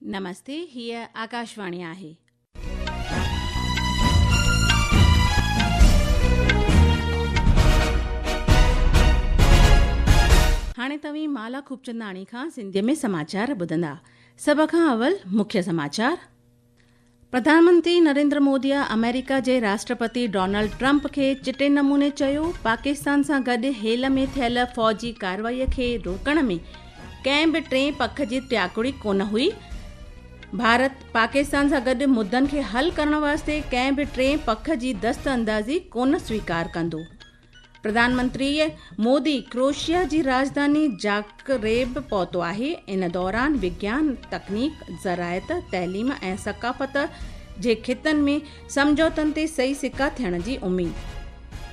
नमस्ते, हीअ आकाशवाणी आहे। हाणे तव्हीं माला खूबचंदाणी खां सिंधीअ में समाचार ॿुधंदा। सभ खां अवल मुख्य समाचार। प्रधानमंत्री नरेंद्र मोदीअ अमेरिका जे राष्ट्रपति डोनाल्ड ट्रंप खे चिटे नमूने चयो, पाकिस्तान सां गॾु हेल में थियल फ़ौजी कार्रवाईअ खे रोकण में कंहिं बि टे पख जी त्याकुड़ी कोन हुई। भारत पाकिस्तान सां गॾु मुद्दनि खे हल करण वास्ते कंहिं बि टे पख जी दस्तअंदाज़ी कोन स्वीकार कंदो। प्रधानमंत्री मोदी क्रोएशिया जी राजधानी जाकरेब पहुतो आहे। इन दौरान विज्ञान, तकनीक, ज़रायत, तइलीम ऐं सक़ाफ़त जे खितनि में समझौतनि ते सही सिका थियण जी उमीद।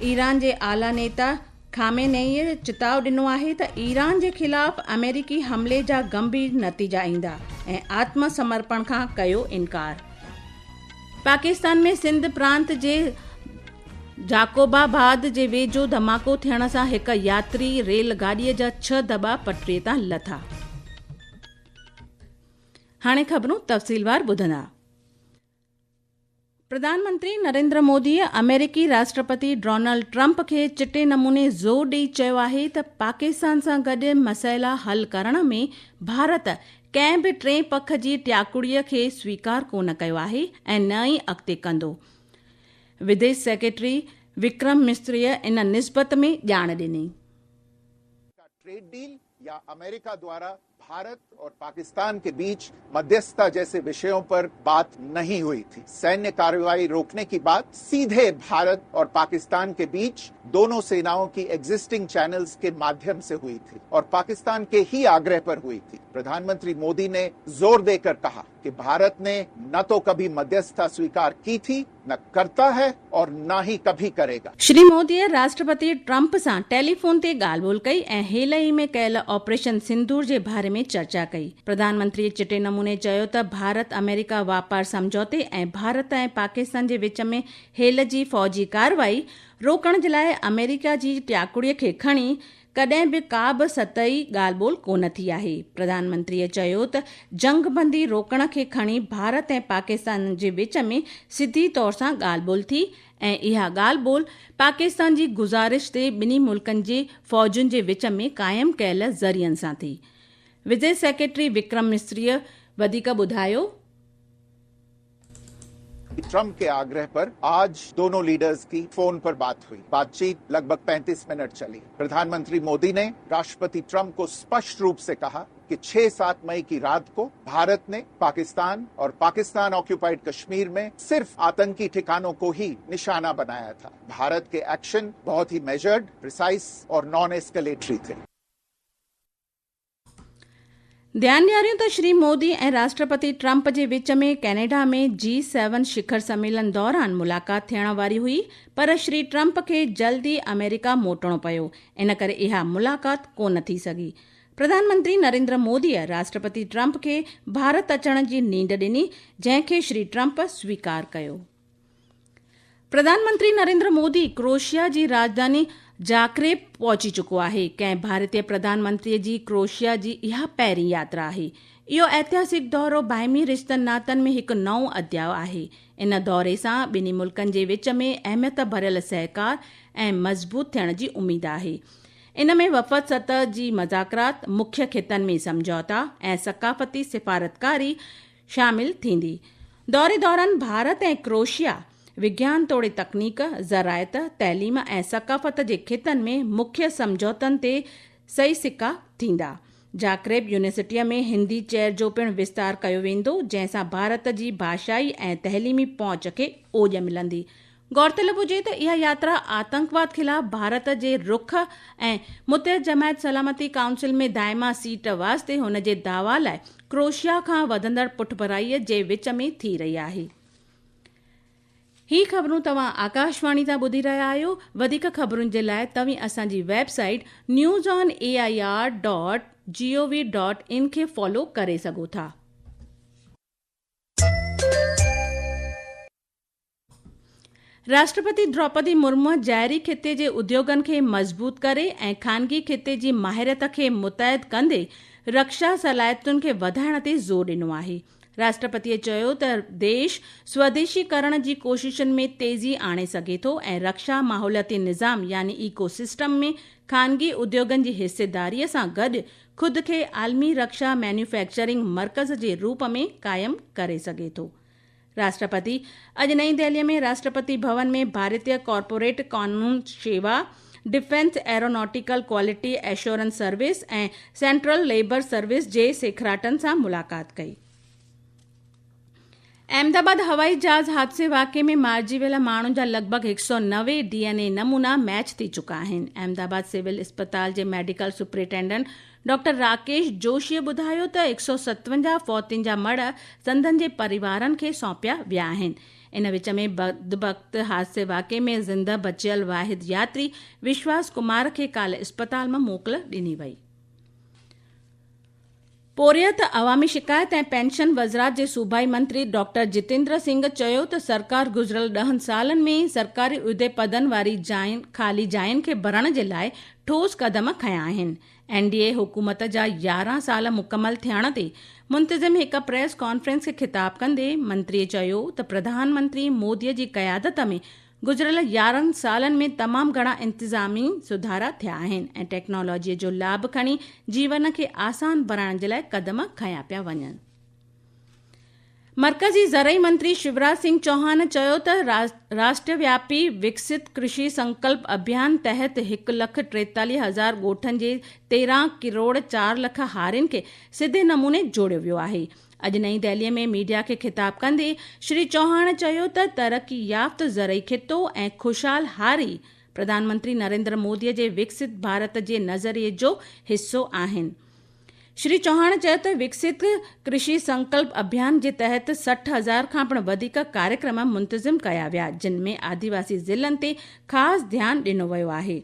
ईरान जे आला नेता खामेनेई चिताव ॾिनो आहे त ईरान जे ख़िलाफ़ अमेरिकी हमले जा गंभीर नतीजा ईंदा ऐं आत्मसमर्पण खां कयो इनकार। पाकिस्तान में सिंध प्रांत जे जाकोबाबाद जे वेझो धमाको थियण सां हिक यात्री रेलगाॾीअ जा 6 दॿा पटरीअ तां लथा। हाणे ख़बरूं तफ़सीलवार ॿुधंदा। प्रधानमंत्री नरेंद्र मोदीअ अमेरिकी राष्ट्रपति डोनाल्ड ट्रंप खे चिटे नमूने ज़ोर ॾेई चयो आहे त पाकिस्तान सां गॾु मसइला हल करण में भारत कंहिं बि टे पख जी त्याकुड़ीअ खे स्वीकार कोन कयो आहे ऐं न ई अॻिते कंदो। विदेश सेक्रेटरी विक्रम मिस्रीअ इन निस्बत में ॼाण ॾिनी। ट्रेड डील या अमेरिका द्वारा भारत और पाकिस्तान के बीच मध्यस्थता जैसे विषयों पर बात नहीं हुई थी। सैन्य कार्रवाई रोकने की बात सीधे भारत और पाकिस्तान के बीच दोनों सेनाओं की एग्जिस्टिंग चैनल्स के माध्यम से हुई थी और पाकिस्तान के ही आग्रह पर हुई थी। प्रधानमंत्री मोदी ने जोर देकर कहा कि भारत ने न तो कभी मध्यस्थता स्वीकार की थी, न करता है और न ही कभी करेगा। श्री मोदीअ राष्ट्रपति ट्रंप सां टेलीफोन ते ॻाल्हि ॿोल कई ऐं हेल ई में कयल ऑपरेशन सिंदूर जे बारे में चर्चा कई। प्रधानमंत्री चिटे नमूने चयो त भारत अमेरिका वापार समझौते ऐं भारत ऐं पाकिस्तान जे विच में हेल जी फ़ौजी कार्रवाई रोकण जे लाइ अमेरिका जी त्याकुड़ीअ खे खणी कॾहिं बि का बि सतही ॻाल्हि ॿोल कोन थी आहे। प्रधानमंत्रीअ चयो त जंगबंदी रोकण खे खणी भारत ऐं पाकिस्तान जे विच में सिधी तौर सां ॻाल्हि ॿोल थी ऐं इहा ॻाल्हि ॿोल पाकिस्तान जी गुज़ारिश ते ॿिन्ही मुल्कनि जे फ़ौजुनि जे विच में क़ाइमु कयल ज़रियनि सां थी। विदेश सेक्रेटरी विक्रम मिस्रीअ वधीक ॿुधायो। ट्रंप के आग्रह पर आज दोनों लीडर्स की फोन पर बात हुई। बातचीत लगभग 35 मिनट चली। प्रधानमंत्री मोदी ने राष्ट्रपति ट्रंप को स्पष्ट रूप से कहा कि 6-7 मई की रात को भारत ने पाकिस्तान और पाकिस्तान ऑक्यूपाइड कश्मीर में सिर्फ आतंकी ठिकानों को ही निशाना बनाया था। भारत के एक्शन बहुत ही मेजर्ड, प्रिसाइज और नॉन एस्केलेटरी थे। ध्यान ॾियारियूं त श्री मोदी ऐं राष्ट्रपति ट्रंप जे विच में कैनेडा में G7 शिखर सम्मेलन दौरान मुलाक़ात थियण वारी हुई, पर श्री ट्रंप खे जल्दी अमेरिका मोटणो पियो। इन करे इहा मुलाक़ात कोन थी सघी। प्रधानमंत्री नरेंद्र मोदीअ राष्ट्रपति ट्रंप खे भारत अचण जी नींड ॾिनी, जंहिंखे श्री ट्रंप स्वीकार कयो। प्रधानमंत्री नरेंद्र मोदी क्रोएशिया जी राजधानी जाकरेब पहुची चुको आहे। कंहिं भारतीय प्रधानमंत्री जी क्रोएशिया जी इहा पहिरीं यात्रा आहे। इहो ऐतिहासिक दौरो बाहिमी रिश्तनि नातनि में हिकु नओं अध्याय आहे। इन दौरे सां ॿिन्ही मुल्कनि जे विच में अहमियत भरियल सहकार ऐं मज़बूत थियण जी उमीद आहे। इन में वफ़द सतह जी मुज़ाकरात, मुख्य खितनि में समझौता ऐं सक़ाफ़ती सिफ़ारतकारी शामिल थींदी। दौरे दौरान भारत ऐं क्रोएशिया विज्ञान तोड़े तकनीक, ज़रायत, तइलीम ऐं सक़ाफ़त जे खितनि में मुख्य समझौतनि ते सही सिका थींदा। जाकरेब यूनिवर्सिटीअ में हिंदी चेयर जो पिणु विस्तार कयो वेंदो, जंहिंसां भारत जी भाषाई ऐं तइलीमी पहुच खे ओज मिलंदी। गौरतलब हुजे त इहा यात्रा आतंकवाद ख़िलाफ़ भारत जे रुख ऐं मुतहिद जमायत सलामती काउंसिल में दाइमा सीट वास्ते हुन जे दावा लाइ क्रोएशिया खां वधंदड़ पुठभराईअ जे विच में थी रही आहे। ही ख़बरूं तव्हां आकाशवाणी तां ॿुधी रहिया आहियो। वधीक ख़बरुनि जे लाइ तव्हीं असांजी वेबसाइट newsonair.gov.in खे फॉलो करे सघो था। राष्ट्रपति द्रौपदी मुर्मू जारी खिते जे उद्योगनि खे मज़बूत करे ऐं ख़ानगी खिते जी माहिरियत खे मुतहद कंदे रक्षा सलाहियतुनि खे वधाइण ते ज़ोर ॾिनो आहे। राष्ट्रपतिअ चयो त देश स्वदेशीकरण जी कोशिशुनि में तेज़ी आणे सघे थो ऐं रक्षा माहौलियाती निज़ाम यानी इकोसिस्टम में ख़ानगी उद्योगनि जी हिसेदारीअ सां गॾु ख़ुदि खे आलमी रक्षा मैन्युफैक्चरिंग मर्कज़ जे रूप में क़ाइमु करे सघे थो। राष्ट्रपति अॼु नईं दिल्लीअ में राष्ट्रपति भवन में भारतीय कॉर्पोरेट कानून शेवा, defence aeronautical quality assurance service ऐं सेंट्रल लेबर सर्विस जे सेखराटनि सां मुलाक़ात कई। अहमदाबाद हवाई जहाज़ हादसे वाक़े में मारिजी वियल माण्हुनि जा लॻभॻि 190 DNA नमूना मैच थी चुका आहिनि। अहमदाबाद सिविल अस्पताल जे मेडिकल सुपरिटेंडेंट डॉक्टर राकेश जोशीअ ॿुधायो त 157 फौतियुनि जा मड़ संदनि जे परिवारनि खे सौंपिया विया आहिनि। इन विच में बदबख़्त हादसे वाक़े में ज़िंदा बचियल वाहिद यात्री विश्वास कुमार खे काल्ह अस्पताल में मोकल ॾिनी वई। पोरियत अवामी शिकायत ऐं पेंशन वज़रात जे सूबाई मंत्री डॉक्टर जितेंद्र सिंह चयो त सरकार गुज़िरियल 10 सालनि में सरकारी उहिदे पदनि वारी ख़ाली जायुनि खे भरण जे लाइ ठोस क़दम खंया आहिनि। NDA हुकूमत जा 11 साल मुकमल थियण ते मुंतज़िम हिक प्रेस कॉन्फ्रेंस खे ख़िताब कंदे मंत्रीअ चयो त प्रधानमंत्री मोदीअ जी क़यादत में गुज़िरियल 11 सालनि में तमामु घणा इंतिज़ामी सुधारा थिया आहिनि ऐं टेक्नोलॉजीअ जो लाभ खणी जीवन खे आसान बणाइण जे लाइ क़दम खंया पिया वञनि। मरकज़ी ज़रई मंत्री शिवराज सिंह चौहान चयो त राष्ट्रव्यापी विकसित कृषि संकल्प अभियान तहत 1,43,000 ॻोठनि जे 13 करोड़ 4 लख हारियुनि खे सिधे नमूने जोड़ियो वियो आहे। अॼु नईं दिल्लीअ में मीडिया खे ख़िताब कंदे श्री चौहान चयो त तरक़ी याफ़्त ज़रई खितो ऐं खुशहाल हारी प्रधानमंत्री नरेंद्र मोदीअ जे विकसित भारत जे नज़रिए जो हिस्सो आहिनि। श्री चौहान चयो त विकसित कृषि संकल्प अभियान जे तहत 60,000 खां पिणु वधीक कार्यक्रम मुंतज़िम कया विया, जिन में आदिवासी ज़िलनि ते ख़ासि ध्यानु ॾिनो वियो आहे।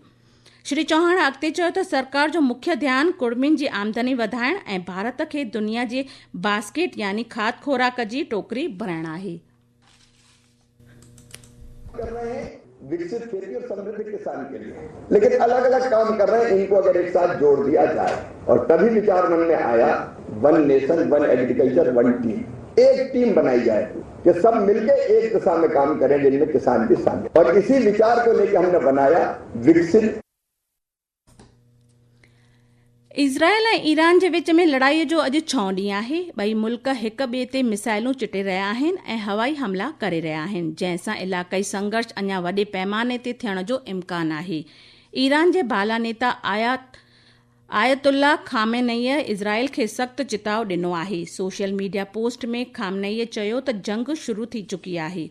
श्री चौहान अॻिते चयो त सरकार जो मुख्य ध्यानु कुड़मियुनि जी आमदनी वधाइण ऐं भारत खे दुनिया जे बास्केट यानी खाद्य खोराक जी टोकरी बणाइण आहे। विकसित खेती और समृद्ध किसान के लिए, लेकिन अलग अलग काम कर रहे हैं। इनको अगर एक साथ जोड़ दिया जाए और तभी विचार मन में आया one nation one agriculture one team, एक टीम बनाई जाए कि सब मिलके एक दिशा में काम करें जिनमें किसान भी शामिल। और इसी विचार को लेकर हमने बनाया विकसित। इज़राइल ऐं ईरान जे विच में लड़ाईअ जो अॼु 6 ॾींहुं आहे। ॿई मुल्क हिक ॿिए ते मिसाइलूं चिटे रहिया आहिनि ऐं हवाई हमला करे रहिया आहिनि, जंहिंसां इलाक़ाई संघर्ष अञा वॾे पैमाने ते थियण जो इम्कान आहे। ईरान जे बाला नेता आयतुल्ला खामेनेईअ इज़राइल खे सख़्तु चिताव ॾिनो आहे। सोशल मीडिया पोस्ट में खामेनेईअ चयो त जंग शुरू थी चुकी आहे।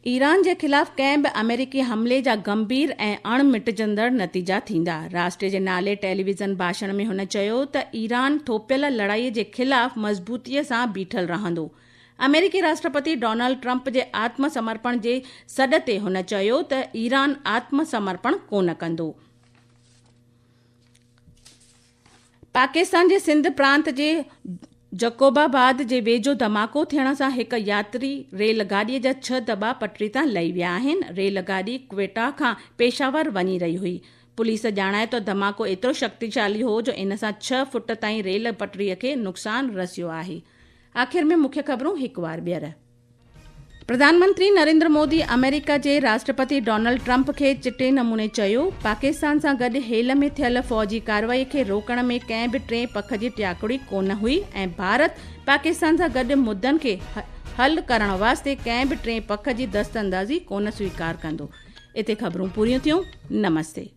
ईरान जे ख़िलाफ़ कंहिं बि अमेरिकी हमले जा गंभीर ऐं अणमिटजंदड़ नतीजा थींदा। राष्ट्र जे नाले टेलीविज़न भाषण में हुन चयो त ईरान थोपियल लड़ाईअ जे ख़िलाफ़ मज़बूतीअ सां बीठल रहंदो। अमेरिकी राष्ट्रपति डोनाल्ड ट्रंप जे आत्मसमर्पण जे सॾ ते हुन चयो त ईरान आत्मसमर्पण कोन कंदो। पाकिस्तान जे सिंध प्रांत जे जकोबाबाद जे वेझो धमाको थियण सां हिक यात्री रेलगाॾीअ जा 6 दॿा पटरी तां लही विया आहिनि। रेलगाॾी क्वेटा खां पेशावर वञी रही हुई। पुलिस ॼाणाए त धमाको एतिरो शक्तिशाली हो जो इन सां 6 फुट ताईं रेल पटरीअ खे नुक़सानु रसियो आहे। आख़िर में मुख्य ख़बरूं हिकु बार ॿीहर। प्रधानमंत्री नरेंद्र मोदी अमेरिका जे राष्ट्रपति डोनाल्ड ट्रंप खे चिटे नमूने चयो पाकिस्तान सां गॾु हेल में थियल फ़ौजी कार्रवाई खे रोकण में कंहिं बि टे पख जी टियाकड़ी कोन हुई ऐं भारत पाकिस्तान सां गॾु मुद्दनि खे हल करण वास्ते कंहिं बि टे पख जी दस्तअंदाज़ी कोन स्वीकार कंदो। इते ख़बरूं पूरियूं थियूं। नमस्ते।